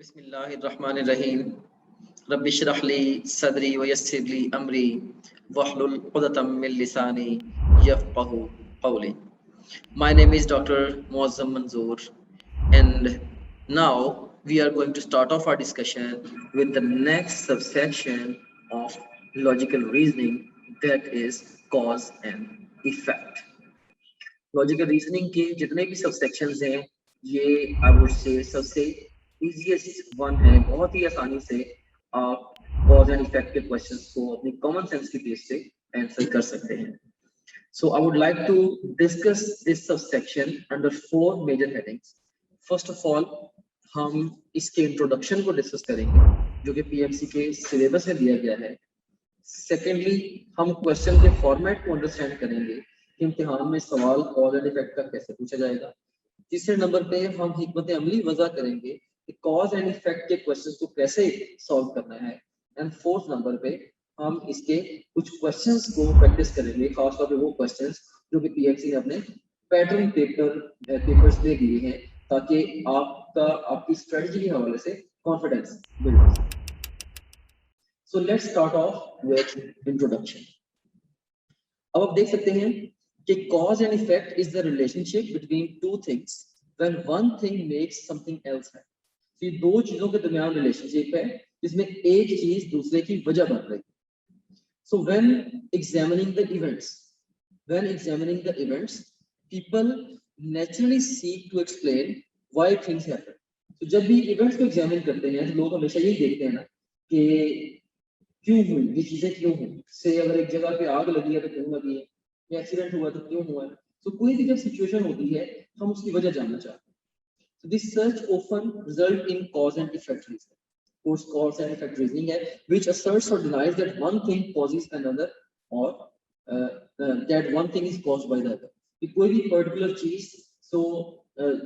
बिस्मिल्लाहिर्रहमानिर्रहीम रब्बि इश्रह ली सदरी व यस्सिर ली अमरी वहलुल उक़दतम मिन लिसानी यफ़क़हू क़ौली. My name is Dr. Muazzam Manzoor, and now we are going to start off our discussion with the next subsection of logical reasoning, that is cause and effect. Logical reasoning के जितने भी subsections हैं, ये I would say सबसे easiest one है. बहुत ही आसानी से आप cause and effect के questions को अपनी common sense की base से answer कर सकते हैं. So I would like to discuss this subsection under 4 major headings. First of all, हम इसके introduction को discuss करेंगे, जो कि PMC के syllabus में दिया गया है. Secondly, हम question के format को understand करेंगे कि इम्तिहान में सवाल cause and effect का कैसे पूछा जाएगा. तीसरे नंबर पे हम हिकमत अमली वज़ा करेंगे कि cause and effect के questions को कैसे solve करना है. एंड फोर्थ नंबर पे हम इसके कुछ क्वेश्चंस को प्रैक्टिस करेंगे, खासतौर पे वो क्वेश्चंस जो कि पीएमसी ने अपने पैटर्न पेपर्स में दिए हैं, ताकि आपकी स्ट्रेटजी के हवाले से कॉन्फिडेंस बिल्ड हो सके. So let's start of with introduction. अब आप देख सकते हैं कि cause and effect is the relationship between two things when one thing makes something else happen. ये दो चीजों के दरमियान रिलेशनशिप है जिसमें एक चीज दूसरे की वजह बन रही है. So when examining the events, people naturally seek to explain why things happen. तो जब भी events को examine करते हैं तो लोग हमेशा यही देखते हैं ना कि क्यों हुई ये चीजें, क्यों हुई. से अगर एक जगह पे आग लगी है तो क्यों लगी है, या एक्सीडेंट हुआ तो क्यों हुआ है. तो कोई भी जब सिचुएशन होती है हम उसकी वजह जानना चाहते हैं. So this search often result in cause and effect reasoning. Cause and effect reasoning है, which asserts or denies that one thing causes another, or that one thing is caused by the other. कि कोई भी particular चीज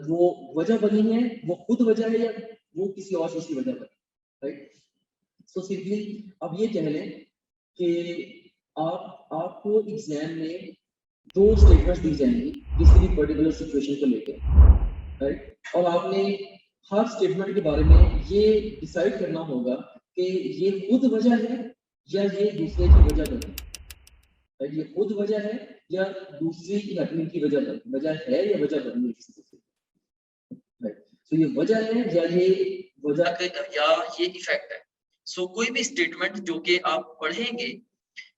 वो वजह बनी है, वो खुद वजह है या वो किसी और चीज की वजह बनी, राइट. सो सिंपली अब ये कह लें कि आपको एग्जाम में दो स्टेटमेंट्स दी जाएंगी किसी भी पर्टिकुलर सिचुएशन को लेकर, राइट. और आपने हर स्टेटमेंट के बारे में ये डिसाइड करना होगा कि ये खुद वजह है या ये दूसरे की वजह बनी है. ये खुद वजह है या दूसरी की हैपनिंग की वजह है या वजह बनी है किसी दूसरे. राइट. सो ये वजह है या ये वजह या ये इफेक्ट है. सो कोई भी स्टेटमेंट जो कि आप पढ़ेंगे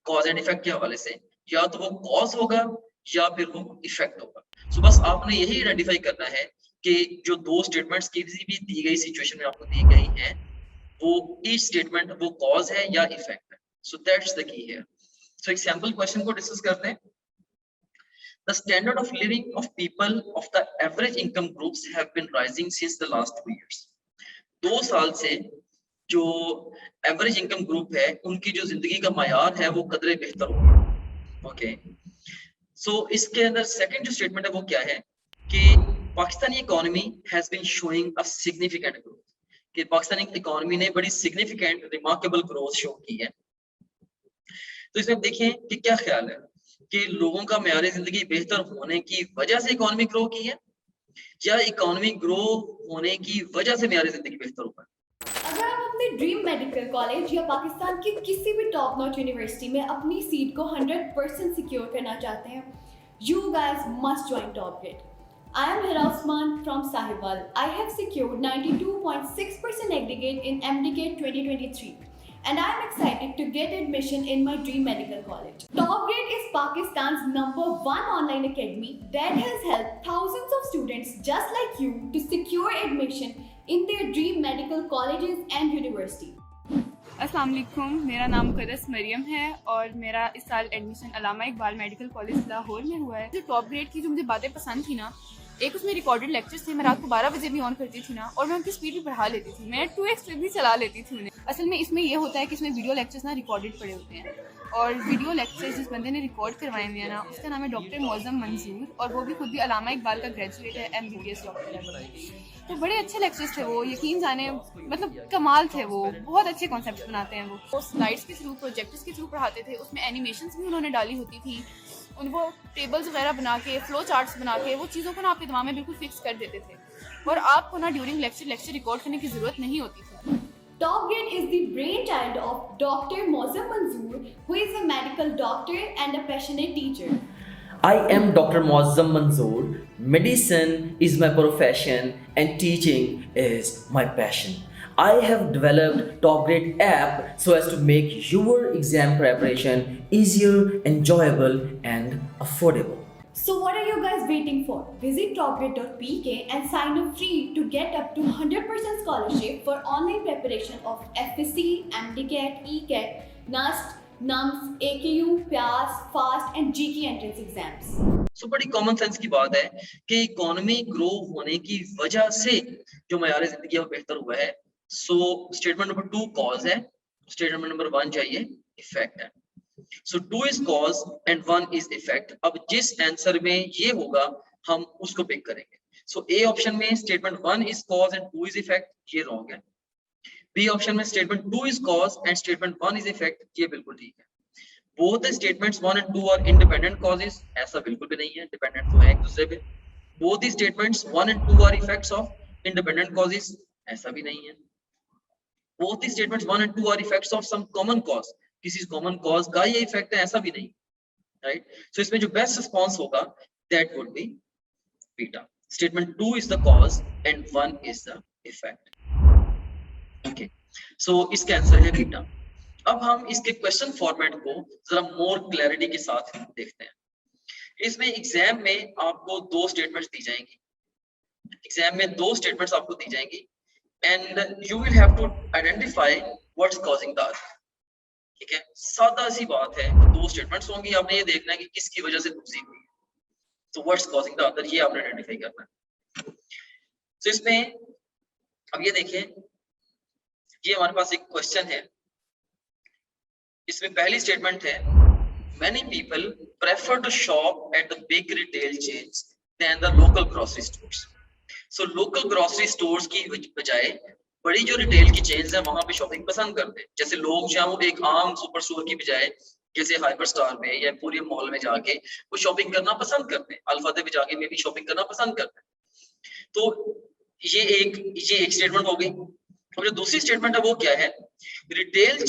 कॉज एंड इफेक्ट के हवाले से, या तो वो कॉज होगा या फिर वो इफेक्ट होगा. सो बस आपने यही आइडेंटिफाई करना है कि जो दो स्टेटमेंट्स किसी भी दी गई सिचुएशन में आपको दी गई हैं, वो ईच स्टेटमेंट वो कॉज है या इफेक्ट है. So that's the key here. So example question को डिस्कस करते हैं. The standard of living of people of the average income groups have been rising since the last 2 years. 2 साल से जो एवरेज इनकम ग्रुप है उनकी जो जिंदगी का मायार है वो कदरे बेहतर हो गया. ओके. सो इसके अंदर सेकंड जो स्टेटमेंट है वो क्या है कि Pakistani economy has been showing a significant growth. कि पाकिस्तानी इकोनॉमी ने बड़ी सिग्निफिकेंट रिमार्केबल ग्रोथ शो की है. तो इसमें देखिए कि क्या ख्याल है कि लोगों का मेयार जिंदगी बेहतर होने की वजह से इकोनॉमी ग्रो की है या इकोनॉमी ग्रो होने की वजह से मेयार जिंदगी बेहतर हुआ है. अगर आप अपने ड्रीम मेडिकल कॉलेज या पाकिस्तान की किसी भी टॉप नॉच यूनिवर्सिटी में अपनी सीट को 100% सिक्योर करना चाहते हैं, you guys must join Topgrade. I am Hira Usman from Sahiwal. I have secured 92.6% aggregate in MDK 2023 and I am excited to get admission in my dream medical college. Topgrade is Pakistan's #1 online academy that has helped thousands of students just like you to secure admission in their dream medical colleges and university. अस्सलाम वालेकुम, मेरा नाम मुक़द्दस मरियम है और मेरा इस साल admission अल्लामा Iqbal medical college Lahore में हुआ है. जो टॉप ग्रेड की जो मुझे बातें पसंद थी ना, एक उसमें रिकॉर्डेड लेक्चर्स थे. मैं रात को 12 बजे भी ऑन करती थी ना, और मैं उनकी स्पीड भी बढ़ा लेती थी. मैं 2x भी चला लेती थी उन्हें. असल में इसमें ये होता है कि इसमें वीडियो लेक्चर्स ना रिकॉर्डेड पड़े होते हैं, और वीडियो लेक्चर्स जिस बंदे ने रिकॉर्ड करवाए हैं ना, उसका नाम है डॉक्टर मुअज़्ज़म मंजूर, और वो भी खुद भी अल्लामा इकबाल का ग्रेजुएट है, MBBS डॉक्टर. तो बड़े अच्छे लेक्चर्स थे वो, यकीन जाने मतलब कमाल थे वो. बहुत अच्छे कॉन्सेप्ट बनाते हैं वो. स्लाइड्स के थ्रू, प्रोजेक्टर्स के थ्रू पढ़ाते थे. उसमें एनिमेशंस भी उन्होंने डाली होती थी. उनको टेबल्स वगैरह बना के, फ्लो चार्ट्स बना के वो चीज़ों को ना आपके दिमाग में बिल्कुल फिक्स कर देते थे और आपको ना ड्यूरिंग लेक्चर रिकॉर्ड करने की ज़रूरत नहीं होती थी। Top Grade is the brainchild of Dr. Mozam Manzoor, who is a medical doctor and a passionate teacher. I am Dr. Muazzam Manzoor. Medicine is my profession and teaching is my passion. I have developed Top Grade app so as to make your exam preparation easier, enjoyable and affordable. So what are you guys waiting for? Visit topgrade.pk and sign up free to get up to 100% scholarship for online preparation of FSC, MDCAT, ECAT, NUST, NUMS, AKU, PAS, FAST and GK entrance exams. So बड़ी common sense की बात है कि economy grow होने की वजह से जो मयार जिंदगी है वो बेहतर हुआ है। सो स्टेटमेंट नंबर 2 कॉज है, स्टेटमेंट नंबर 1 चाहिए इफेक्ट है। So 2 is cause and 1 is effect. अब जिस आंसर में ये होगा हम उसको पिक करेंगे। So A ऑप्शन में statement 1 is cause and 2 is effect, ये रॉन्ग है। B ऑप्शन में statement 2 is cause and statement 1 is effect, ये बिल्कुल ठीक है। Both the statements 1 and 2 are independent causes, ऐसा बिल्कुल भी नहीं है, डिपेंडेंट तो है एक दूसरे पे। Both the statements 1 and 2 are effects of independent causes, ऐसा भी नहीं है। Both the statements 1 and 2 are effects of some common cause, किसी कॉमन कॉज का ये इफेक्ट है, ऐसा भी नहीं, राइट। सो इसमें जो बेस्ट रिस्पांस होगा that would be beta. Statement 2 is the cause and 1 is the effect. Okay, so इसका आंसर है बीटा। अब हम इसके क्वेश्चन फॉर्मेट को जरा मोर क्लैरिटी के साथ देखते हैं। इसमें एग्जाम में आपको 2 स्टेटमेंट्स दी जाएंगी, एग्जाम में 2 स्टेटमेंट्स आपको दी जाएंगी and you will have to identify what's causing the other. ठीक है, सादा सी बात है, 2 स्टेटमेंट्स होंगी, आपने ये देखना है कि किसकी वजह से दूसरी हुई है। तो व्हाट्स कॉजिंग द अदर, ये आपने आइडेंटिफाई करना है। तो इसमें अब ये देखिए, ये हमारे पास एक क्वेश्चन है। इसमें पहली स्टेटमेंट है, many people prefer to shop at the big retail chains than the local grocery stores. So local grocery stores की बजाय बड़ी जो रिटेल की चेन्स है वहां पे शॉपिंग पसंद करते हैं। जैसे लोग चाहे एक आम सुपर स्टोर की बजाय जैसे हाइपर स्टार में या पूरे मॉल में जाके वो शॉपिंग करना पसंद करते हैं, अल्फादे में जाके में भी शॉपिंग करना पसंद करते हैं। तो ये एक स्टेटमेंट हो गई। और जो दूसरी स्टेटमेंट है वो क्या है, retail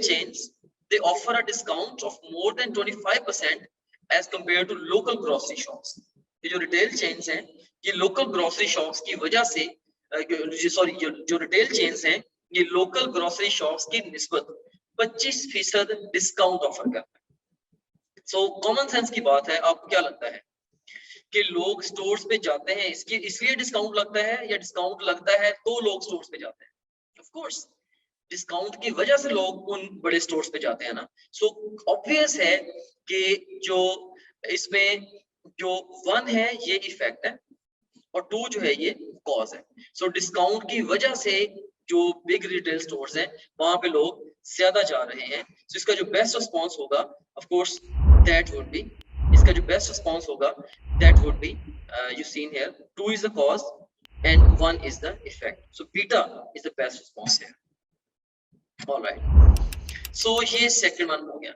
chains they offer a discount of more than 25% as compared to local grocery shops. ये जो रिटेल चेन्स हैं ये लोकल ग्रोसरी शॉप्स की वजह से जो रिटेल चेन्स हैं ये लोकल ग्रोसरी शॉप्स की निस्बत 25% डिस्काउंट ऑफर करते हैं। सो कॉमन सेंस की बात है, आपको क्या लगता है कि लोग स्टोर्स पे जाते हैं इसलिए डिस्काउंट लगता है या डिस्काउंट लगता है तो लोग स्टोर्स पे जाते हैं? ऑफ कोर्स डिस्काउंट की वजह से लोग उन बड़े स्टोर्स पे जाते हैं ना। सो ऑब्वियस है कि जो इसमें जो 1 है ये इफेक्ट है और 2 जो है ये कॉज है। सो डिस्काउंट की वजह से जो बिग रिटेल स्टोर्स हैं वहां पे लोग ज्यादा जा रहे हैं। सो इसका जो बेस्ट रिस्पांस होगा of course that would be, इसका जो बेस्ट रिस्पांस होगा that would be you seen here 2 is the cause and 1 is the effect. So beta is the best response here. Alright, so ये second one हो गया।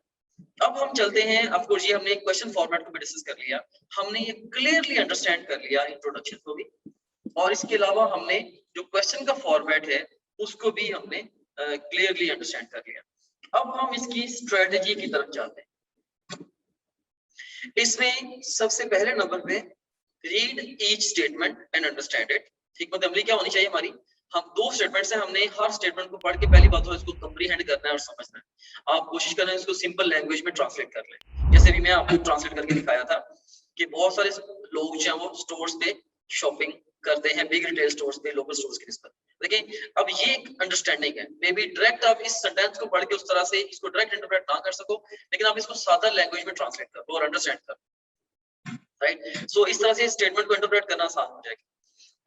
अब हम चलते हैं, ऑफ कोर्स ये हमने एक क्वेश्चन फॉर्मेट को भी डिस्कस कर लिया, हमने ये क्लियरली अंडरस्टैंड कर लिया इंट्रोडक्शन को भी, और इसके अलावा हमने जो क्वेश्चन का फॉर्मेट है उसको भी हमने क्लियरली अंडरस्टैंड कर लिया। अब हम इसकी स्ट्रेटजी की तरफ जाते हैं। इसमें सबसे पहले नंबर पे read each statement and understand it. हिकमत अमली क्या होनी चाहिए हमारी, हम 2 स्टेटमेंट्स हैं, हमने हर स्टेटमेंट को पढ़ के पहली बात तो इसको कंप्रीहेंड करना है और समझना है। आप कोशिश करें इसको सिंपल लैंग्वेज में ट्रांसलेट कर लें। जैसे भी मैं आपको ट्रांसलेट करके दिखाया था कि बहुत सारे लोग जो हैं वो स्टोर्स पे शॉपिंग करते हैं, बिग रिटेल स्टोर्स पे लोकल स्टोर्स की निस्बत। देखिए अब ये एक अंडरस्टैंडिंग है, मे बी डायरेक्ट आप इस सेंटेंस को पढ़ के उस तरह से इसको डायरेक्ट इंटरप्रेट ना कर सको, लेकिन आप इसको सादा लैंग्वेज में ट्रांसलेट कर लो और अंडरस्टैंड कर लो, राइट। सो इस तरह से स्टेटमेंट को इंटरप्रेट करना आसान हो जाएगा।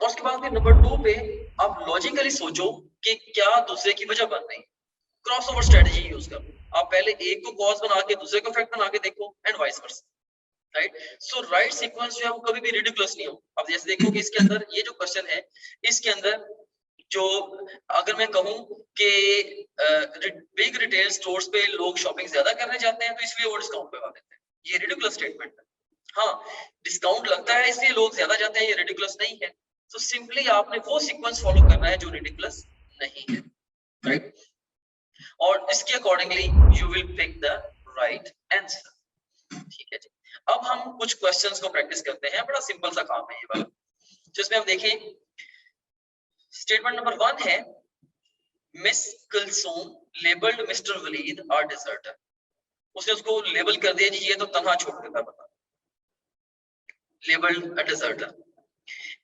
और उसके बाद फिर नंबर 2 पे आप लॉजिकली सोचो कि क्या दूसरे की वजह बन रही, क्रॉसओवर स्ट्रेटजी यूज करो। आप पहले एक को कॉज बना के दूसरे को इफेक्ट बना के देखो and vice versa, right. So right sequence जो है वो कभी भी रिडिकुलस नहीं हो। अब जैसे देखो कि इसके अंदर ये जो क्वेश्चन है इसके अंदर जो अगर मैं कहूं कि बिग रिटेल स्टोर्स पे लोग शॉपिंग ज्यादा करने जाते हैं तो इसलिए वो डिस्काउंट लगा देते हैं, ये रिडिकुलस स्टेटमेंट है। हाँ, डिस्काउंट लगता है इसलिए लोग ज्यादा जाते हैं, ये रिडिकुलस नहीं है। तो सिंपली आपने वो सीक्वेंस फॉलो करना है जो रिडिकुलस नहीं है, राइट? और इसके accordingly you will pick the right answer. ठीक है जी। अब हम कुछ क्वेश्चंस को प्रैक्टिस करते हैं, बड़ा सिंपल सा काम है ये वाला, जिसमें हम देखें स्टेटमेंट नंबर 1 है miss Kulsoom labelled Mr Waleed a deserter. उसने उसको लेबल कर दिया जी ये तो तन्हा छोड़ देता बता, लेबल्ड अ डिजर्टर।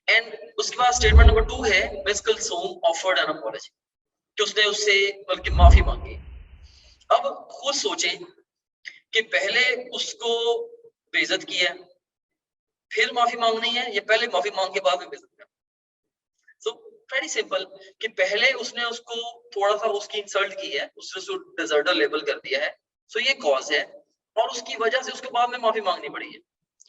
एंड उसके बाद स्टेटमेंट नंबर 2 है miss Kulsoom offered an apology, कि उसने उससे बल्कि माफी मांगी। अब खुद सोचें कि पहले उसको बेइज्जत किया फिर माफी मांगनी है या पहले माफी मांग के बाद में बेइज्जत करना। सो वेरी सिंपल कि पहले उसने उसको थोड़ा सा उसकी इंसल्ट की है, उसने उसको डिजर्टर लेबल कर दिया है, सो ये कॉज है और उसकी वजह से उसके बाद में माफी मांगनी पड़ी है,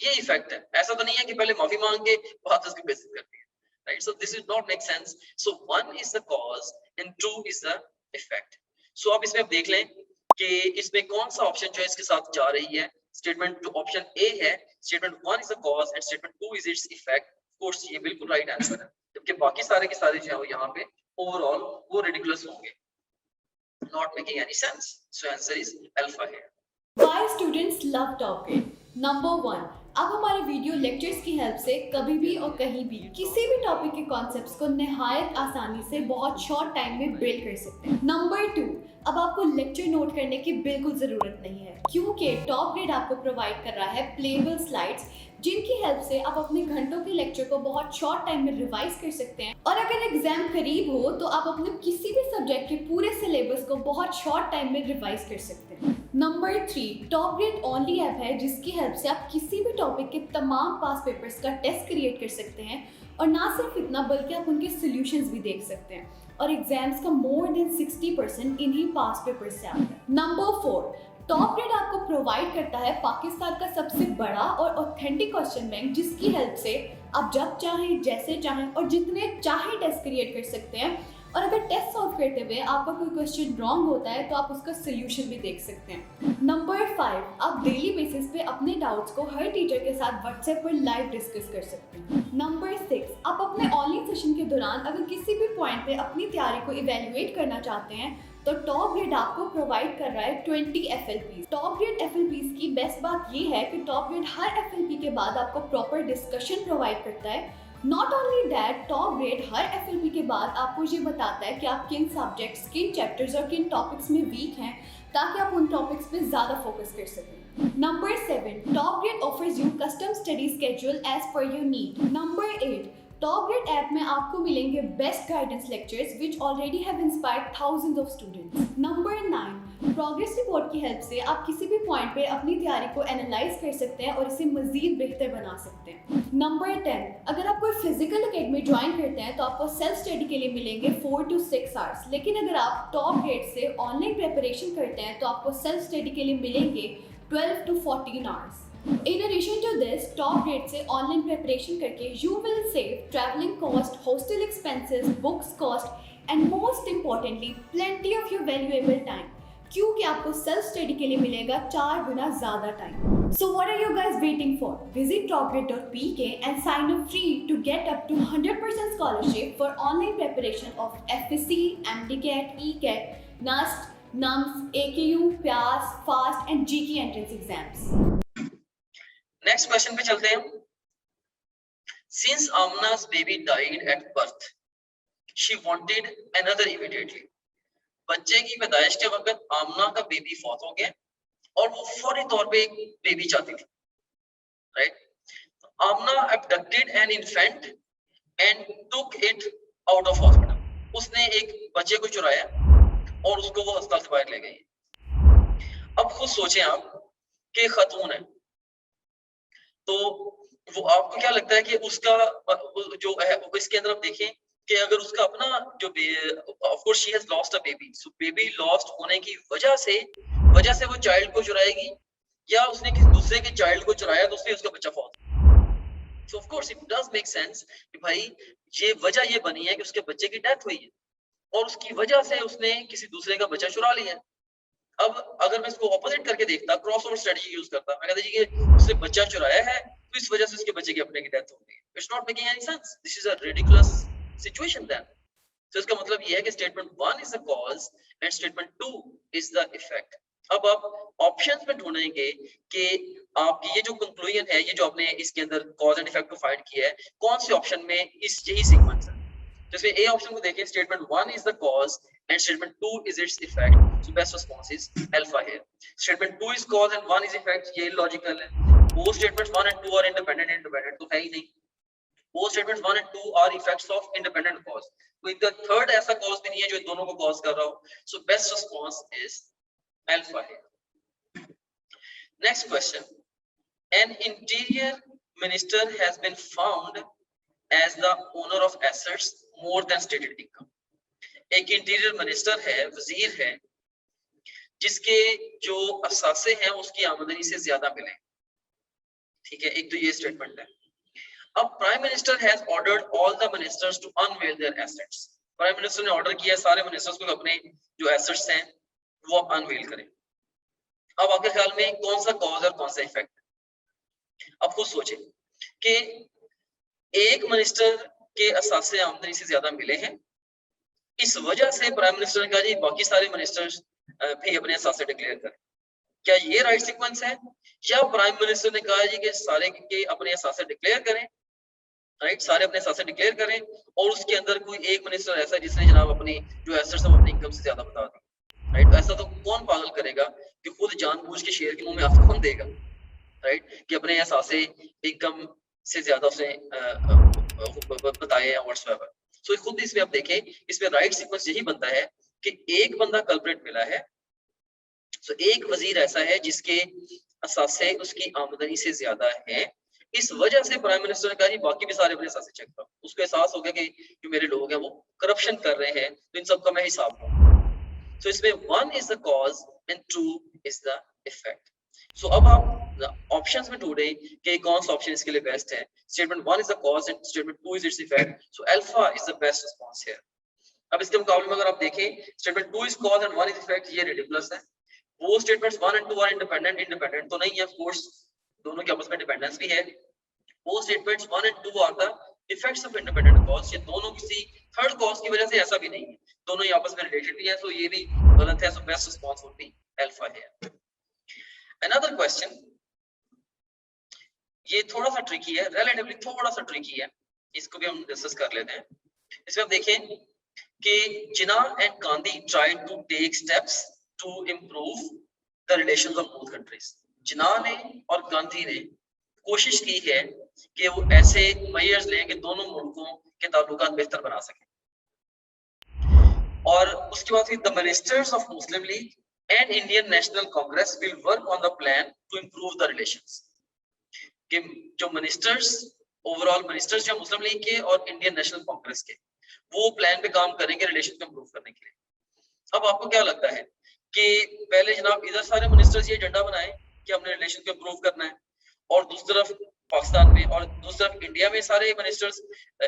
ये इफेक्ट है। ऐसा तो नहीं है कि पहले माफी मांग के बाद उसकी बेइज्जत कर दी है, right? So this is not make sense. So 1 is the cause and 2 is the effect. So आप इसमें देख लें कि इसमें कौन सा ऑप्शन जो है इसके साथ जा रही है। स्टेटमेंट जो ऑप्शन ए है, statement 1 is the cause and statement 2 is its effect. Of course ये बिल्कुल राइट आंसर है, जबकि बाकी सारे के सारे जो है वो यहाँ पे ओवरऑल वो रिडिकुलस होंगे, not making any sense. So answer is alpha here. Why students love top grade? Number 1, अब हमारे वीडियो लेक्चर्स की हेल्प से कभी भी और कहीं भी किसी भी टॉपिक के कॉन्सेप्ट्स को निहायत आसानी से बहुत शॉर्ट टाइम में बिल्ड कर सकते हैं। नंबर 2, अब आपको लेक्चर नोट करने की बिल्कुल ज़रूरत नहीं है, क्योंकि टॉप ग्रेड आपको प्रोवाइड कर रहा है प्लेबल स्लाइड्स, जिनकी हेल्प से आप अपने घंटों के लेक्चर को बहुत शॉर्ट टाइम में रिवाइज कर सकते हैं। और अगर एग्जाम करीब हो तो आप अपने किसी भी सब्जेक्ट के पूरे सिलेबस को बहुत शॉर्ट टाइम में रिवाइज कर सकते हैं। Number 3, top grade only app है जिसकी हेल्प से आप किसी भी टॉपिक के तमाम पास पेपर्स का टेस्ट क्रिएट कर सकते हैं, और ना सिर्फ इतना बल्कि आप उनके सॉल्यूशंस भी देख सकते हैं, और एग्जाम्स का मोर देन 60% इन्हीं पास पेपर्स से आता है। नंबर 4, टॉप ग्रेड आपको प्रोवाइड करता है पाकिस्तान का सबसे बड़ा और ऑथेंटिक क्वेश्चन बैंक, जिसकी हेल्प से आप जब चाहें, जैसे चाहें और जितने चाहें टेस्ट क्रिएट कर सकते हैं। और अगर टेस्ट सॉल्व करते हुए आपका कोई क्वेश्चन रॉन्ग होता है तो आप उसका सोल्यूशन भी देख सकते हैं। नंबर 5, आप डेली बेसिस पे अपने डाउट्स को हर टीचर के साथ व्हाट्सएप पर लाइव डिस्कस कर सकते हैं। नंबर 6, आप अपने ऑनलाइन सेशन के दौरान अगर किसी भी पॉइंट पे अपनी तैयारी को इवेल्युएट करना चाहते हैं तो टॉप ग्रेड आपको प्रोवाइड कर रहा है 20 FLPs। टॉप ग्रेड FLPs की बेस्ट बात ये है कि टॉप ग्रेड हर FLP के बाद आपको प्रॉपर डिस्कशन प्रोवाइड करता है। Not only that, top grade her FLP के बाद आपको ये बताता है कि आप किन सब्जेक्ट्स, किन चैप्टर्स और किन टॉपिक्स में वीक हैं, ताकि आप उन टॉपिक्स पे ज़्यादा फोकस कर सकें। Number 7, top grade offers you custom study schedule as per your need. Number 8, top grade app में आपको मिलेंगे best guidance lectures which already have inspired thousands of students. Number 9, progress report की help से आप किसी भी पॉइंट पे अपनी तैयारी को एनालाइज कर सकते हैं और इसे मजीद बेहतर बना सकते हैं। नंबर 10, अगर आप कोई फिजिकल एकेडमी ज्वाइन करते हैं तो आपको सेल्फ स्टडी के लिए मिलेंगे 4 to 6 आवर्स, लेकिन अगर आप टॉप ग्रेड से ऑनलाइन प्रिपरेशन करते हैं तो आपको सेल्फ स्टडी के लिए मिलेंगे 12 to 14 hours. In addition to this, top grade से ऑनलाइन प्रिपरेशन करके you will save traveling cost, hostel expenses, books cost, and most importantly, plenty of your valuable time, क्योंकि आपको सेल्फ स्टडी के लिए मिलेगा 4 गुना ज़्यादा time. So what are you guys waiting for? Visit topgrade.pk and sign up free to get up to 100% scholarship for online preparation of FSC, MDCAT, ECAT, NUST, NUMS, AKU, PIAS, FAST and GK entrance exams. Next question पे चलते हैं। Since Amna's baby died at birth, she wanted another immediately. बच्चे की पैदाइश के वक्त आमना का baby फौत हो गया और वो फौरी तौर पे एक बेबी चाहती थी, right? Amna abducted an infant and took it out of hospital. उसने एक बच्चे को चुराया और उसको वो अस्पताल से बाहर ले गई। अब खुद सोचें आप कि खातून है, तो वो आपको क्या लगता है कि उसका जो है इसके अंदर आप देखें कि अगर उसका अपना जो of course she has lost a baby, so baby lost होने की वजह से वो चाइल्ड को चुराएगी, या उसने किसी दूसरे के चाइल्ड को चुराया तो उसने उसका बच्चा फौत। So of course it does make sense कि भाई ये वजह ये बनी है कि उसके बच्चे की डेथ हुई है और उसकी वजह से उसने किसी दूसरे का बच्चा चुरा लिया है। अब अगर मैं इसको ऑपोजिट करके देखता, क्रॉसओवर स्ट्रेटजी यूज करता, मैं कहता जी कि उसने बच्चा चुराया है तो इस वजह से उसके बच्चे की अपने की डेथ हो गई। It's not making any sense, this is a ridiculous situation then. तो इसका मतलब ये है कि statement 1 is the cause and statement 2 is the effect. अब आप ऑप्शंस में ढूंढेंगे कि आपकी ये जो कंक्लूजन है, ये जो आपने इसके अंदर कॉज एंड इफेक्ट को फाइंड किया है, कौन से ऑप्शन में इस यही सीक्वेंस है। जैसे ए ऑप्शन को देखें, statement 1 is the cause and statement 2 is its effect, so best response is alpha here. Statement 2 is cause and 1 is effect, ये illogical है। वो statements 1 and 2 are independent तो है ही नहीं। वो statements 1 and 2 are effects of independent cause, कोई third ऐसा cause भी नहीं है जो दोनों को cause कर रहा हो। So best response is alpha here। Next question, an interior minister has been found as the owner of assets more than stated income। एक इंटीरियर मिनिस्टर है, वजीर है, जिसके जो असासे हैं उसकी आमदनी से ज्यादा मिले। ठीक है, एक तो ये स्टेटमेंट है। अब prime minister has ordered all the ministers to unveil their assets. Prime minister ने ऑर्डर किया सारे मिनिस्टर्स को अपने जो एसेट्स हैं वो अनवेल करें। अब आपके ख्याल में कौन सा कॉज और कौन सा इफेक्ट? अब खुद सोचें कि एक मिनिस्टर के असासे आमदनी से ज्यादा मिले हैं, इस वजह से प्राइम मिनिस्टर ने कहा जी बाकी सारे मिनिस्टर्स भी अपने असासे डिक्लेयर करें। क्या ये राइट सीक्वेंस है? या प्राइम मिनिस्टर ने कहा जी कि सारे के अपने असासे डिक्लेयर करें, राइट, सारे अपने असासे डिक्लेयर करें और उसके अंदर कोई एक मिनिस्टर ऐसा जिसने जनाब अपनी जो एसेट्स है अपनी इनकम से ज्यादा बता दी, राइट। तो ऐसा तो कौन पागल करेगा कि खुद जानबूझ के शेर के मुंह में आंसू कौन देगा, राइट, कि अपने असासे इनकम से ज्यादा उसने बताए हैं व्हाट्सएवर। सो खुद इसमें आप देखें, इसमें राइट सीक्वेंस यही बनता है कि एक बंदा कल्प्रेट मिला है, सो एक वजीर ऐसा है जिसके असासे उसकी आमदनी से ज्यादा है, इस वजह से प्राइम मिनिस्टर ने कहा जी बाकी भी सारे अपने असासे चेक करो। उसको एहसास हो गया कि जो मेरे लोग हैं वो करप्शन कर रहे हैं, तो इन सब का मैं हिसाब लूंगा। सो इसमें 1 is the cause and 2 is the effect. So अब आप ऑप्शंस में ढूंढे कि कौन सा ऑप्शन इसके लिए बेस्ट है। Statement 1 is the cause and statement 2 is its effect, so alpha is the best response here. अब इसके मुकाबले में अगर आप देखें, statement 2 is cause and 1 is effect, ये रिडिकुलस है। वो स्टेटमेंट्स 1 एंड 2 आर इंडिपेंडेंट तो नहीं है, ऑफ कोर्स दोनों के आपस में डिपेंडेंस भी है। वो statements 1 and 2 are the effects of independent cause, ये दोनों किसी थर्ड कॉज की वजह से ऐसा भी नहीं है, दोनों ही आपस में रिलेटेड भी है, सो ये भी गलत है। So best response would be alpha here. Another question, ये थोड़ा सा ट्रिकी है, रिलेटिवली थोड़ा सा ट्रिकी है, इसको भी हम डिस्कस कर लेते हैं। इसमें आप देखें कि Jinnah and Gandhi tried to take steps to improve the relations of both countries। जिन्ना ने और गांधी ने कोशिश की है कि वो ऐसे मेजर्स लें कि दोनों मुल्कों के ताल्लुकात बेहतर बना सकें। और उसके बाद फिर the ministers of Muslim league and Indian National Congress will work on the plan to improve the relations। कि जो मिनिस्टर्स, ओवरऑल मिनिस्टर्स जो मुस्लिम लीग के और इंडियन नेशनल कांग्रेस के, वो प्लान पे काम करेंगे रिलेशन को इंप्रूव करने के लिए। अब आपको क्या लगता है कि पहले जनाब इधर सारे मिनिस्टर्स ये एजेंडा बनाए कि हमने रिलेशन को इंप्रूव करना है, और दूसरी तरफ पाकिस्तान में और दूसरी तरफ इंडिया में सारे मिनिस्टर्स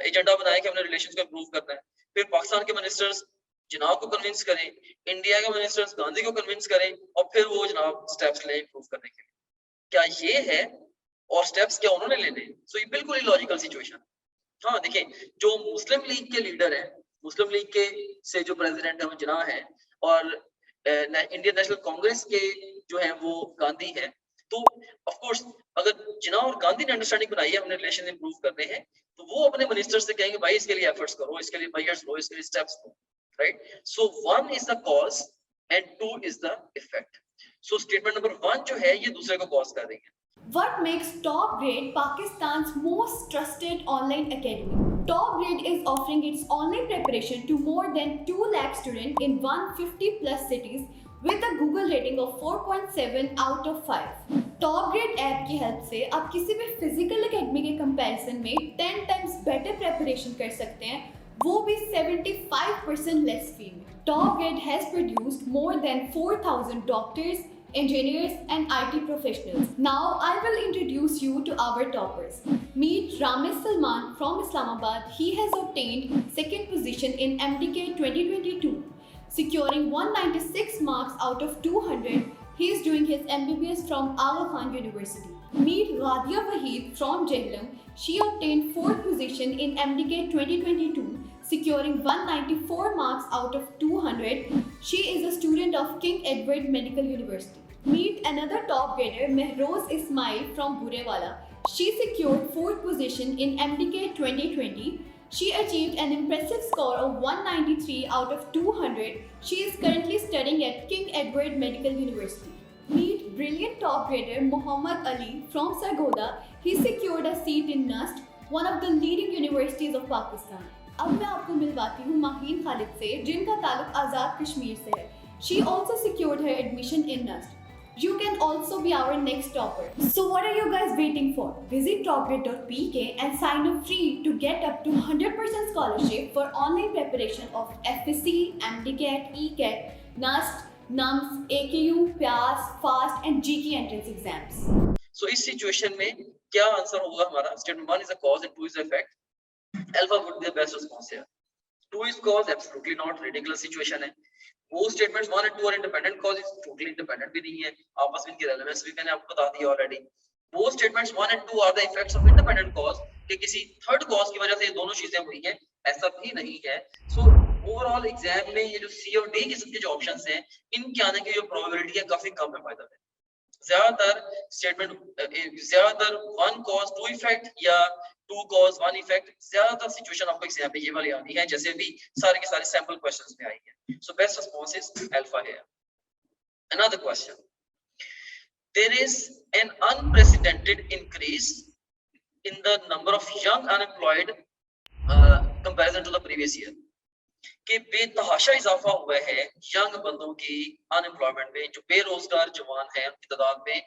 एजेंडा बनाए कि हमने रिलेशन को इंप्रूव करना है। फिर पाकिस्तान के मिनिस्टर्स जनाब को कन्विंस करें, इंडिया के मिनिस्टर्स गांधी को कन्विंस करें, और फिर वो जनाब स्टेप्स ले इंप्रूव करने के लिए। क्या ये है? और स्टेप्स क्या उन्होंने लेने? सो ये बिल्कुल इलॉजिकल सिचुएशन। हाँ देखिए, जो मुस्लिम लीग के लीडर हैं, मुस्लिम लीग के से जो प्रेसिडेंट है वो जिन्ना है, और इंडियन नेशनल कांग्रेस के जो है वो गांधी है। तो ऑफ कोर्स अगर जिन्ना और गांधी ने अंडरस्टैंडिंग बनाई है हमने रिलेशन इंप्रूव करने हैं, तो वो अपने मिनिस्टर से कहेंगे भाई इसके लिए एफर्ट्स करो, इसके लिए मेजर्स लो, इसके लिए steps low, right? So 1 is the cause and 2 is the effect. So statement number 1 जो है ये दूसरे को cause कर रही है। What makes Top Grade Pakistan's most trusted online academy? Top Grade is offering its online preparation to more than 2 lakh students in 150 plus cities with a Google rating of 4.7 out of 5. Top Grade app की help से आप किसी भी physical academy के comparison में 10 times better preparation कर सकते हैं, वो भी 75% less fee में। Top Grade has produced more than 4,000 doctors, engineers, and IT professionals. Now I will introduce you to our toppers. Meet Ramesh Salman from Islamabad. He has obtained second position in MDK 2022, securing 196 marks out of 200. He is doing his MBBS from Aga Khan University. Meet Radia Waheed from Jehlam. She obtained fourth position in MDK 2022, securing 194 marks out of 200. She is a student of King Edward Medical University. Meet another top grader, Mehroz Ismail from Burewala. She secured fourth position in MDK 2020. She achieved an impressive score of 193 out of 200. She is currently studying at King Edward Medical University. Meet brilliant top grader Muhammad Ali from Sargodha. He secured a seat in NUST, one of the leading universities of Pakistan. अब मैं आपको मिलवाती हूँ माहीन खालिद से, जिनका ताल्लुक आज़ाद कश्मीर से है. She also secured her admission in NUST. You can also be our next topper. So what are you guys waiting for? Visit topgrade.pk and sign up free to get up to 100% scholarship for online preparation of FSC, MDCAT, ECAT, NUST, NUMS, AKU, PAS, FAST and GK entrance exams. So इस situation में क्या answer होगा हमारा? Statement 1 is a cause and 2 is the effect. Alpha would be the best response here. 2 is cause, absolutely not, ridiculous situation है. वो statements 1 and 2 are independent cause, is totally independent भी नहीं है. आपस में इनकी relevance भी मैंने आपको बता दी already. वो statements 1 and 2 are the effects of independent cause कि किसी third cause की वजह से ये दोनों चीजें हुई हैं, ऐसा भी नहीं है. So ओवरऑल एग्जाम में ये जो सी और डी किस्म के जो ऑप्शंस हैं, इनके आने की जो प्रोबेबिलिटी है काफी कम है. फायदा है ज्यादातर वन कॉज टू इफेक्ट या टू कॉज वन इफेक्ट, ज्यादातर सिचुएशन आपको एग्जाम में ये वाली आनी है, जैसे भी सारे के सारे सैंपल क्वेश्चंस में आई है. So best response is alpha here. Another question, there is an unprecedented increase in the number of young unemployed comparison to the previous year. कि बेतहाशा इजाफा हुआ है यंग बंदों की अनएम्प्लॉयमेंट में, जो बेरोजगार जवान हैं उनकी तादाद में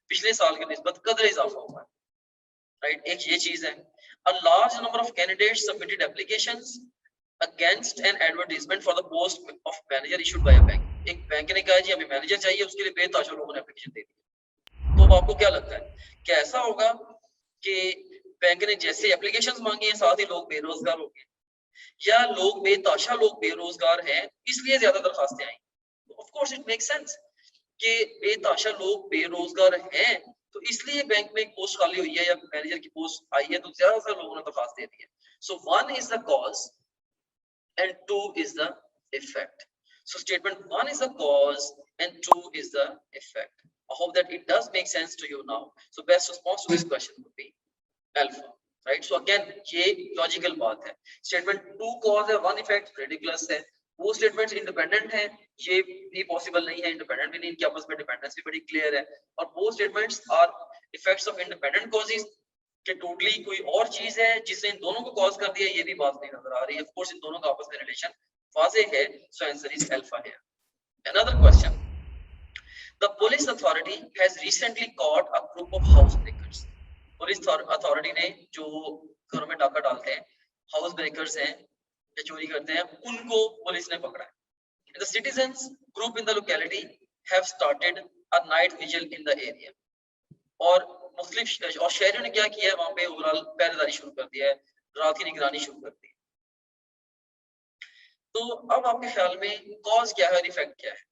पिछले साल की निस्बत कदर इजाफा हुआ है. राइट, एक ये चीज है. A large number of candidates submitted applications against an advertisement for the post of manager issued by a bank. एक बैंक ने कहा जी हमें मैनेजर चाहिए, उसके लिए बेतहाशा लोगों ने एप्लीकेशन दे दी. तो आपको क्या लगता है, क्या ऐसा होगा कि बैंक ने जैसे एप्लीकेशंस मांगी हैं साथ ही लोग बेरोजगार हो गए, या लोग बेतहाशा लोग बेरोजगार हैं इसलिए ज्यादा दरखास्तें आई? Of course it make sense कि बेतहाशा लोग बेरोजगार हैं तो इसलिए बैंक में एक पोस्ट खाली हुई है या मैनेजर की पोस्ट आई है तो ज्यादा से लोगों ने दरखास्त दे दी है. So one is the cause and two is the effect. So statement one is the cause and two is the effect. I hope that it does make sense to you now. So best response to this question would be alpha. Right, so again ये logical बात है. Statement two cause है, one effect ridiculous है. वो statements independent हैं, ये भी possible नहीं है, इंडिपेंडेंट भी नहीं, इनके आपस में डिपेंडेंस भी बड़ी क्लियर है. और वो statements are effects of independent causes कि टोटली कोई और चीज है जिसने इन दोनों को कॉज कर दिया, ये भी बात नहीं नजर आ रही है. ऑफ कोर्स इन दोनों का आपस में रिलेशन वाज़ेह है. So answer is alpha here. Another question, the police authority has recently caught a group of house breakers. Police authority ने जो घरों में डाका डालते हैं, हाउस ब्रेकर्स हैं, जो चोरी करते हैं, उनको पुलिस ने पकड़ा है. The citizens group in the locality have started a night vigil in the area. और मुख्तलिफ और शहरियों ने क्या किया है, वहां पे ओवरऑल पहरेदारी शुरू कर दिया है, रात की निगरानी शुरू कर दी है. तो अब आपके ख्याल में कॉज क्या है और इफेक्ट क्या है?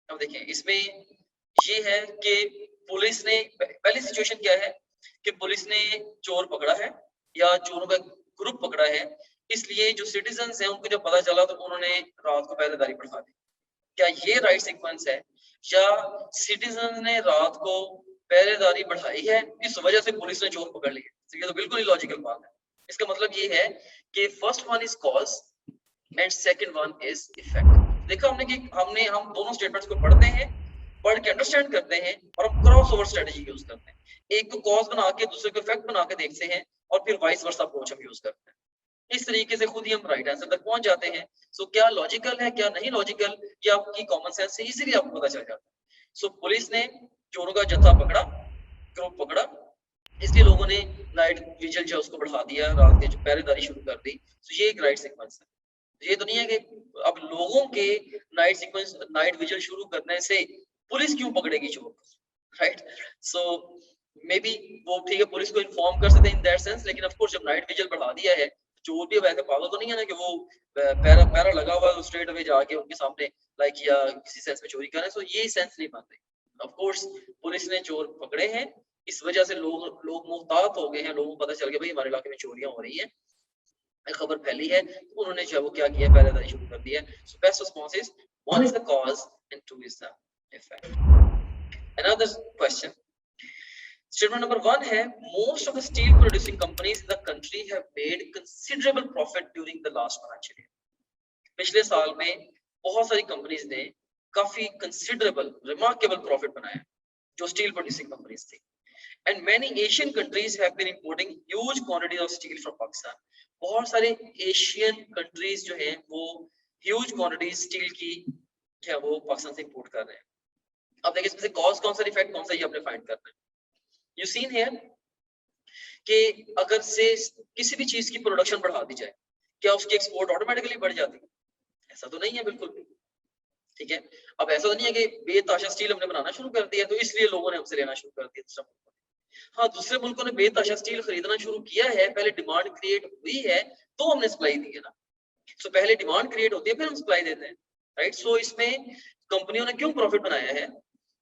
अब देखिए इसमें ये है कि पुलिस ने, पहली सिचुएशन क्या है कि पुलिस ने चोर पकड़ा है या चोरों का ग्रुप पकड़ा है, इसलिए जो सिटीजन्स हैं उनको जब पता चला तो उन्होंने रात को पहरेदारी बढ़ा दी. क्या ये राइट सीक्वेंस है, या सिटीजन ने रात को पहरेदारी बढ़ाई है इस वजह से पुलिस ने चोर पकड़ लिया? ये तो बिल्कुल ही लॉजिकल बात है. इसका मतलब ये है कि first one is cause and second one is effect. देखा हमने कि हम दोनों स्टेटमेंट्स को पढ़ते हैं, पढ़ के अंडरस्टैंड करते हैं और हम क्रॉस ओवर स्ट्रेटजी यूज करते हैं. एक को कॉज बना के दूसरे को इफेक्ट बना के देखते हैं और फिर वाइस वर्सा अप्रोच हम यूज करते हैं. इस तरीके से खुद ही हम राइट आंसर तक पहुंच जाते हैं. सो क्या लॉजिकल है क्या नहीं लॉजिकल, ये आपकी कॉमन सेंस से इजीली आपको पता चल जाता है. सो पुलिस ने चोरों का जत्था पकड़ा, ग्रुप पकड़ा, इसलिए लोगों ने नाइट विजिल जो उसको बढ़ा दिया, रात के जो पहरेदारी शुरू कर दी. सो ये एक राइट सीक्वेंस है. ये तो नहीं है कि अब लोगों के नाइट विजिल शुरू करने से पुलिस क्यों पकड़ेगी चोर को, राइट? सो मे बी वो ठीक है, पुलिस को इन्फॉर्म कर सकते हैं इन दैट सेंस, लेकिन ऑफ कोर्स जब नाइट विजिल बढ़ा दिया है, चोर भी वैसे पागल तो नहीं है ना कि वो पैरा पैरा लगा हुआ है स्ट्रेट अवे जाके उनके सामने लाइक या किसी सेंस में चोरी करें, सो ये सेंस नहीं बन रही। ऑफ कोर्स पुलिस ने चोर पकड़े हैं, इस वजह से लोग मुहतात हो गए हैं, लोगों को पता चल गया भाई हमारे इलाके में चोरियां हो रही है, खबर फैली है, तो उन्होंने जो वो क्या किया, पहरेदारी शुरू कर दी है। So best response is one is the cause and two is the effect. Another question, statement number 1 है, most of the steel producing companies in the country have made considerable profit during the last financial year. पिछले साल में बहुत सारी companies ने काफी considerable remarkable profit बनाया जो स्टील प्रोड्यूसिंग कंपनीज थी। And many Asian countries have been importing huge quantities of steel from Pakistan. बहुत सारे एशियन कंट्रीज जो हैं वो ह्यूज क्वांटिटीज स्टील की क्या वो पाकिस्तान से इंपोर्ट कर रहे हैं। अब देखिए इसमें से कॉज कौन सा, इफेक्ट कौन सा, ये आपने फाइंड करना है। यू सीन हियर कि अगर से किसी भी चीज की प्रोडक्शन बढ़ा दी जाए, क्या उसकी एक्सपोर्ट ऑटोमेटिकली बढ़ जाती है? ऐसा तो नहीं है बिल्कुल भी, ठीक है। अब ऐसा तो नहीं है कि बेतहाशा स्टील हमने बनाना शुरू कर दिया तो इसलिए लोगों ने हमसे लेना शुरू कर दिया दूसरा मुल्क। हाँ, दूसरे मुल्कों ने बेतहाशा स्टील खरीदना शुरू किया है, पहले डिमांड क्रिएट हुई है तो हमने सप्लाई दी है ना। सो पहले डिमांड क्रिएट होती है फिर हम सप्लाई देते हैं, राइट। सो इसमें कंपनियों ने क्यों प्रॉफिट बनाया है?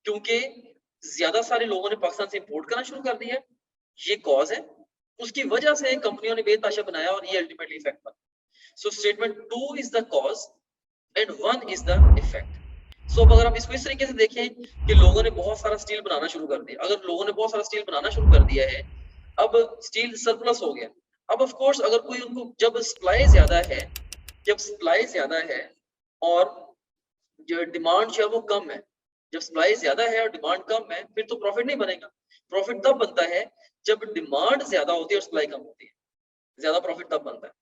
क्योंकि ज्यादा सारे लोगों ने पाकिस्तान से इंपोर्ट करना शुरू कर दिया, ये कॉज है। उसकी वजह से कंपनियों ने बेतहाशा बनाया और ये अल्टीमेटली इफेक्ट बना। So statement 2 is the cause and 1 is the effect. So अब अगर आप इसको इस तरीके से देखें कि लोगों ने बहुत सारा स्टील बनाना शुरू कर दिया, अगर लोगों ने बहुत सारा स्टील बनाना शुरू कर दिया है, अब स्टील सरप्लस हो गया। अब ऑफ कोर्स अगर कोई उनको जब सप्लाई ज्यादा है और जो डिमांड है वो कम है, जब सप्लाई ज्यादा है और डिमांड कम है फिर तो प्रॉफिट नहीं बनेगा। प्रॉफिट तब बनता है जब डिमांड ज्यादा होती है और सप्लाई कम होती है, ज्यादा प्रॉफिट तब बनता है।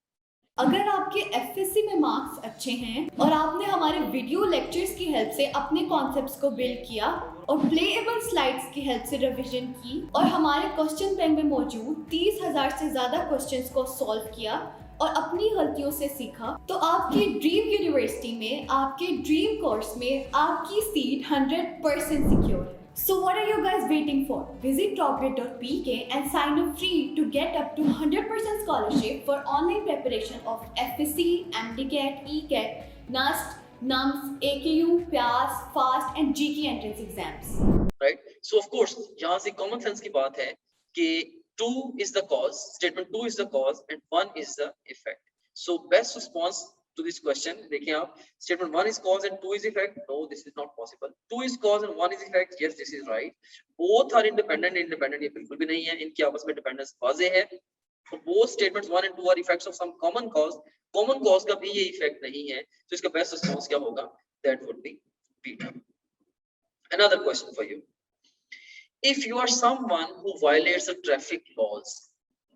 अगर आपके एफएससी में मार्क्स अच्छे हैं और आपने हमारे वीडियो लेक्चर्स की हेल्प से अपने कॉन्सेप्ट्स को बिल्ड किया और प्लेएबल स्लाइड्स की हेल्प से रिवीजन की और हमारे क्वेश्चन बैंक में मौजूद 30,000 से ज़्यादा क्वेश्चंस को सॉल्व किया और अपनी गलतियों से सीखा, तो आपकी ड्रीम यूनिवर्सिटी में, आपके ड्रीम कोर्स में आपकी सीट 100% सिक्योर है। So what are you guys waiting for? Visit topgrade.pk and sign up free to get up to 100% scholarship for online preparation of FSC, MDCAT, ECAT, NUST, NUMS, AKU, PAS, FAST and GK entrance exams. Right? So of course, यहाँ से common sense की बात है कि 2 is the cause, statement 2 is the cause and 1 is the effect. So best response to this question, देखिए आप, statement 1 is cause and 2 is effect. No, this is not possible. 2 is cause and 1 is effect. Yes, this is right. Both are independent. Independent ये बिल्कुल भी नहीं है, इनकी आपस में डिपेंडेंस वाज़ेह है। So both statements 1 and 2 are effects of some common cause. Common cause का भी ये इफेक्ट नहीं है, तो इसका बेस्ट रिस्पॉन्स क्या होगा? That would be B. Another question for you. If you are someone who violates the traffic laws,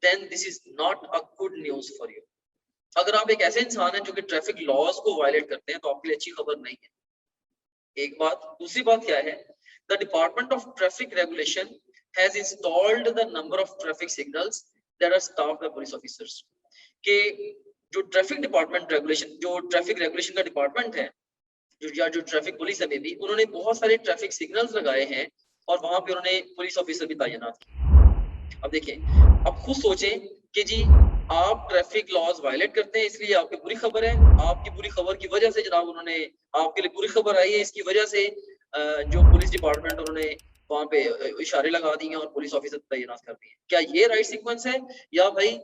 then this is not a good news for you. अगर आप एक ऐसे इंसान हैं जो कि ट्रैफिक लॉज को वायलेट करते हैं तो आपके लिए अच्छी खबर नहीं है। एक बात। दूसरी बात क्या है? The department of traffic regulation has installed the number of traffic signals that are staffed by police officers. के जो ट्रैफिक डिपार्टमेंट रेगुलेशन, जो ट्रैफिक रेगुलेशन का डिपार्टमेंट है, जो ट्रैफिक पुलिस है, भी उन्होंने बहुत सारे ट्रैफिक सिग्नल्स लगाए हैं और वहां पे उन्होंने पुलिस ऑफिसर भी तैनात किए। अब देखिए, आप खुद सोचें कि जी आप ट्रैफिक लॉज वायलेट करते हैं इसलिए आपकी बुरी खबर है, आपकी बुरी खबर की वजह से जनाब उन्होंने आपके लिए बुरी खबर आई है, इसकी वजह से जो पुलिस डिपार्टमेंट उन्होंने वहां पे इशारे लगा दिए और पुलिस ऑफिसर तैनात कर दिए। क्या ये राइट सीक्वेंस है? या भाई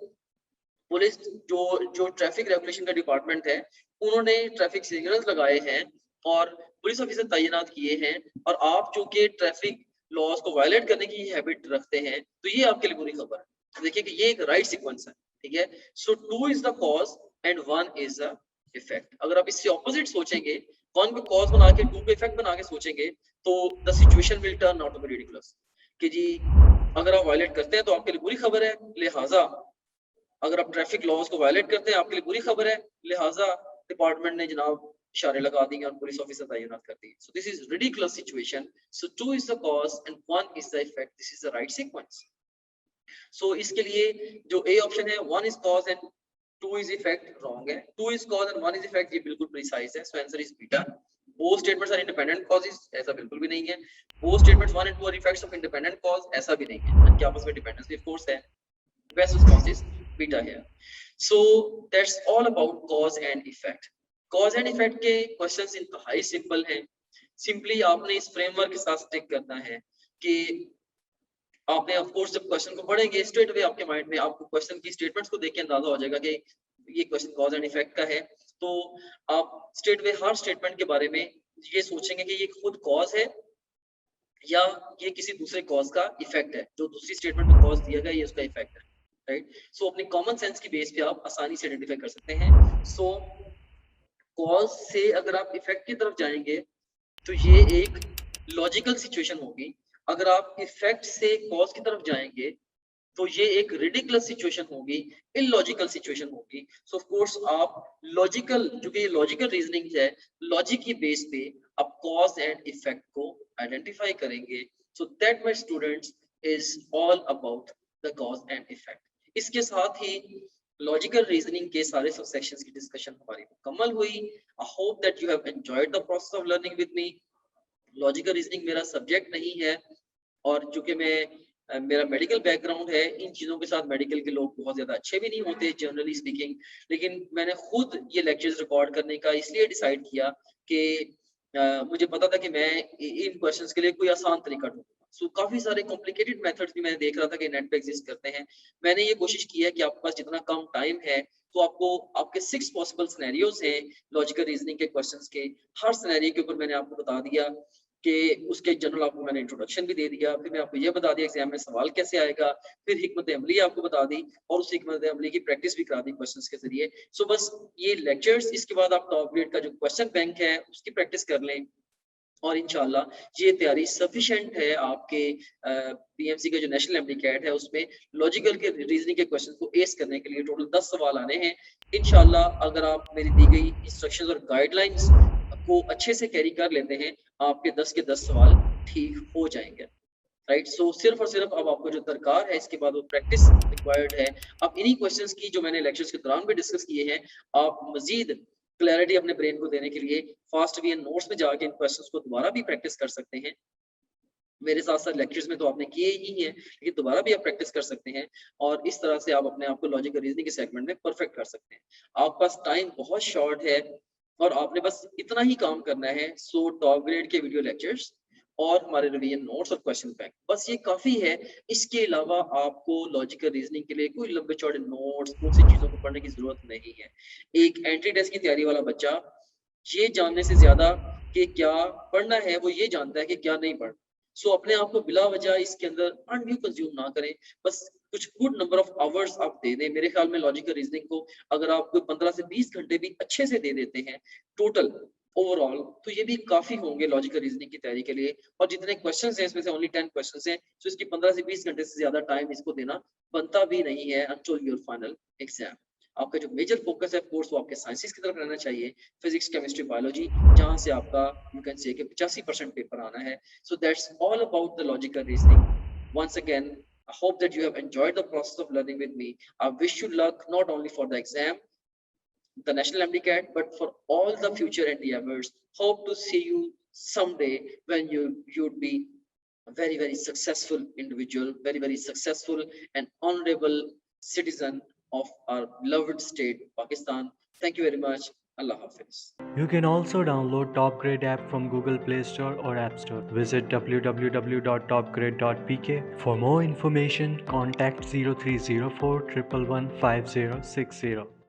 पुलिस जो ट्रैफिक रेगुलेशन का डिपार्टमेंट है उन्होंने ट्रैफिक सिग्नल्स लगाए हैं और पुलिस ऑफिसर तैनात किए हैं और आप चूंकि ट्रैफिक लॉज को वायलेट करने की हैबिट रखते हैं तो ये आपके लिए बुरी खबर है। देखिए कि ये एक राइट सीक्वेंस है, ठीक है। सो 2 is the cause and 1 is the effect. अगर आप इससे ऑपोजिट सोचेंगे, 1 को कॉज बना के 2 को इफेक्ट बना के सोचेंगे तो the situation will turn out to be ridiculous कि जी अगर आप वायलेट करते हैं तो आपके लिए बुरी खबर है, लिहाजा अगर आप ट्रैफिक लॉज को वायलेट करते हैं आपके लिए बुरी खबर है, लिहाजा डिपार्टमेंट ने जनाब इशारे लगा दिए और पुलिस ऑफिसर तैनात कर दिए। So this is ridiculous situation. So 2 is the cause and 1 is the effect. This is the right sequence. So इसके लिए जो ए ऑप्शन है 1 is cause and 2 is effect, wrong है। 2 is cause and 1 is effect, ये बिल्कुल precise है। So answer is beta. all statements are independent causes, ऐसा बिल्कुल भी नहीं है। all statements one and two are effects of independent cause, ऐसा भी नहीं है। इनके आपस में डिपेंडेंसी of course है। best response is beta here. So that's all about cause and effect. cause and effect के questions इंतहाई simple हैं। simply आपने इस framework के साथ stick करना है कि आपने ऑफ कोर्स जब क्वेश्चन को पढ़ेंगे स्ट्रेट अवे आपके माइंड में आपको क्वेश्चन की स्टेटमेंट्स को देख के अंदाजा हो जाएगा कि ये क्वेश्चन कॉज एंड इफेक्ट का है। तो आप स्ट्रेट अवे हर स्टेटमेंट के बारे में ये सोचेंगे कि ये खुद कॉज है या ये किसी दूसरे कॉज का इफेक्ट है, जो दूसरी स्टेटमेंट में कॉज दिया गया ये उसका इफेक्ट है, राइट। सो अपनी कॉमन सेंस की बेस पे आप आसानी से आइडेंटिफाई कर सकते हैं। सो कॉज से अगर आप इफेक्ट की तरफ जाएंगे तो ये एक लॉजिकल सिचुएशन होगी। अगर आप इफेक्ट से कॉज की तरफ जाएंगे तो ये एक रिडिकुलस सिचुएशन होगी, इलॉजिकल सिचुएशन होगी। सो ऑफ कोर्स आप लॉजिकल, जो कि लॉजिकल रीजनिंग है, लॉजिक की बेस पे आप कॉज एंड इफेक्ट को आइडेंटिफाई करेंगे। So that my students is all about the cause and effect. इसके साथ ही लॉजिकल रीजनिंग के सारे सब सेक्शंस की डिस्कशन हमारी मुकम्मल हुई। आई hope that you have enjoyed the process of learning with me. Logical reasoning मेरा सब्जेक्ट नहीं है और चूंकि मेरा मेडिकल बैकग्राउंड है, इन चीजों के साथ मेडिकल के लोग बहुत ज्यादा अच्छे भी नहीं होते जनरली स्पीकिंग, लेकिन मैंने खुद ये लेक्चर्स रिकॉर्ड करने का इसलिए डिसाइड किया कि मुझे पता था कि मैं इन क्वेश्चंस के लिए कोई आसान तरीका ढूंढूंगा। सो काफी सारे कॉम्प्लिकेटेड मेथड्स भी मैंने देख रहा था कि नेट पे एग्जिस्ट करते हैं। मैंने ये कोशिश की है कि आपके पास जितना कम टाइम है तो आपको आपके 6 पॉसिबल सिनेरियोज हैं लॉजिकल रीजनिंग के क्वेश्चंस के। हर सिनेरियो के ऊपर मैंने आपको बता दिया कि उसके जनरल आपको मैंने इंट्रोडक्शन भी दे दिया, फिर मैं आपको ये बता दिया एग्जाम में सवाल कैसे आएगा, फिर हिकमत अमली आपको बता दी और उस हिकमत अमली की प्रैक्टिस भी करा दी क्वेश्चंस के जरिए। सो बस ये लेक्चर्स, इसके बाद आप टॉप ग्रेड का जो क्वेश्चन बैंक है उसकी प्रैक्टिस कर लें और इंशाल्लाह ये तैयारी सफिशिएंट है आपके पीएमसी का जो नेशनल एमडीकैट है उसमें लॉजिकल के रीजनिंग के क्वेश्चन को एस करने के लिए टोटल 10 सवाल आने हैं इंशाल्लाह। अगर आप मेरी दी गई इंस्ट्रक्शंस और गाइडलाइंस को अच्छे से कैरी कर लेते हैं आपके 10 के 10 सवाल ठीक हो जाएंगे, राइट। सो सिर्फ और सिर्फ अब आपको जो दरकार है इसके बाद वो प्रैक्टिस रिक्वायर्ड है। अब इन्हीं क्वेश्चंस की जो मैंने लेक्चर्स के दौरान भी डिस्कस किए हैं, आप मजीद क्लैरिटी अपने ब्रेन को देने के लिए फास्ट वी एंड नोट्स में जाके इन क्वेश्चंस को दोबारा भी प्रैक्टिस कर सकते हैं। मेरे साथ साथ लेक्चर्स में तो आपने किए ही हैं, लेकिन दोबारा भी आप प्रैक्टिस कर सकते हैं और इस तरह से आप अपने आप को लॉजिकल रीजनिंग के सेगमेंट में परफेक्ट कर सकते हैं। आपके पास टाइम बहुत शॉर्ट है और आपने बस इतना ही काम करना है। सो टॉप ग्रेड के वीडियो लेक्चर्स और हमारे रिवीजन नोट्स और क्वेश्चन बैंक, बस ये काफी है। इसके अलावा आपको लॉजिकल रीजनिंग के लिए कोई लंबे चौड़े नोट्स, कौन सी चीजों को पढ़ने की जरूरत नहीं है। एक एंट्री टेस्ट की तैयारी वाला बच्चा ये जानने से ज्यादा कि क्या पढ़ना है वो ये जानता है कि क्या नहीं पढ़ना। सो अपने आप को बिला वजह इसके अंदर अनड्यू कंज्यूम ना करें, बस कुछ गुड नंबर ऑफ आवर्स आप दे दें। मेरे ख्याल में लॉजिकल रीजनिंग को अगर आप कोई 15 से 20 घंटे भी अच्छे से दे देते हैं टोटल ओवरऑल, तो ये भी काफी होंगे लॉजिकल रीजनिंग की तैयारी के लिए। और जितने क्वेश्चंस हैं इसमें से ओनली 10 क्वेश्चंस हैं, तो इसकी 15 से 20 घंटे से ज्यादा टाइम इसको देना बनता भी नहीं है अनटिल योर फाइनल एग्जाम। आपका जो मेजर फोकस है कोर्स वो आपके साइंसेस की तरफ रहना चाहिए, फिजिक्स, केमिस्ट्री, बायोलॉजी, जहां से आपका यू कैन से कि 85% पेपर आना है। So that's all about the logical reasoning. Once again I hope that you have enjoyed the process of learning with me. I wish you luck not only for the exam, the National MDCAT, but for all the future endeavors. Hope to see you someday when you'd be a very, very successful individual, very, very successful and honorable citizen of our beloved state, Pakistan. Thank you very much. Allah Hafiz. You can also download Top Grade app from Google Play Store or App Store. Visit www.topgrade.pk. For more information, contact 0304 111 5060.